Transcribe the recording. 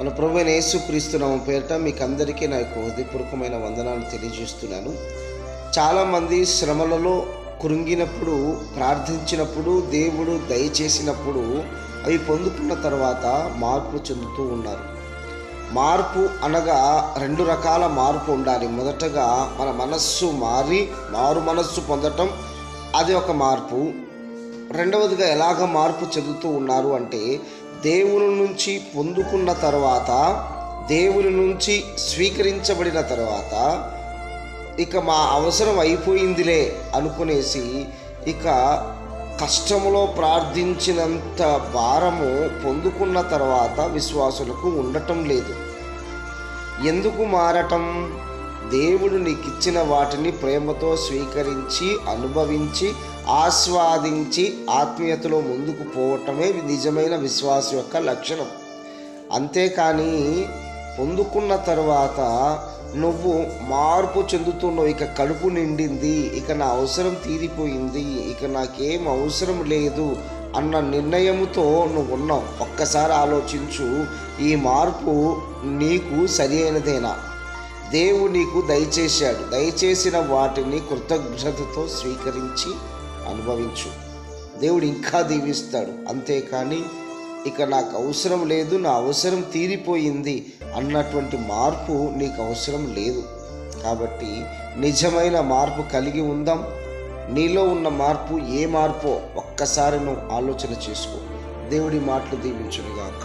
మన ప్రభు అయిన యేసుక్రీస్తు నామం పేరిట మీకు అందరికీ నా యొక్క హృదయపూర్వకమైన వందనాలు తెలియజేస్తున్నాను. చాలామంది శ్రమలలో కృంగినప్పుడు, ప్రార్థించినప్పుడు, దేవుడు దయచేసినప్పుడు అవి పొందుకున్న తర్వాత మార్పు చెందుతూ ఉన్నారు. మార్పు అనగా రెండు రకాల మార్పు ఉండాలి. మొదటగా మన మనస్సు మారు మనస్సు పొందటం, అది ఒక మార్పు. రెండవదిగా ఎలాగ మార్పు చెందుతూ ఉన్నారు అంటే, దేవుని నుంచి పొందుకున్న తర్వాత, దేవుని నుంచి స్వీకరించబడిన తర్వాత ఇక మా అవసరం అయిపోయిందిలే అనుకునేసి ఇక కష్టములో ప్రార్థించినంత భారము పొందుకున్న తర్వాత విశ్వాసులకు ఉండటం లేదు. ఎందుకు మారటం? దేవుడు నీకు ఇచ్చిన వాటిని ప్రేమతో స్వీకరించి, అనుభవించి, ఆస్వాదించి ఆత్మీయతలో ముందుకు పోవటమే నిజమైన విశ్వాసం యొక్క లక్షణం. అంతేకాని పొందుకున్న తర్వాత నువ్వు మార్పు చెందుతున్నావు, ఇక కడుపు నిండింది, ఇక నా అవసరం తీరిపోయింది, ఇక నాకేం అవసరం లేదు అన్న నిర్ణయంతో నువ్వు ఉన్నావు. ఒక్కసారి ఆలోచించు, ఈ మార్పు నీకు సరి అయినదేనా? దేవుడు నీకు దయచేశాడు. దయచేసిన వాటిని కృతజ్ఞతతో స్వీకరించి అనుభవించు. దేవుడు ఇంకా దీవిస్తాడు. అంతేకాని ఇక నాకు అవసరం లేదు, నా అవసరం తీరిపోయింది అన్నటువంటి మార్పు నీకు అవసరం లేదు. కాబట్టి నిజమైన మార్పు కలిగి ఉందాం. నీలో ఉన్న మార్పు ఏ మార్పో ఒక్కసారి నువ్వు ఆలోచన చేసుకో. దేవుడి మాటలు దీవించునుగాక.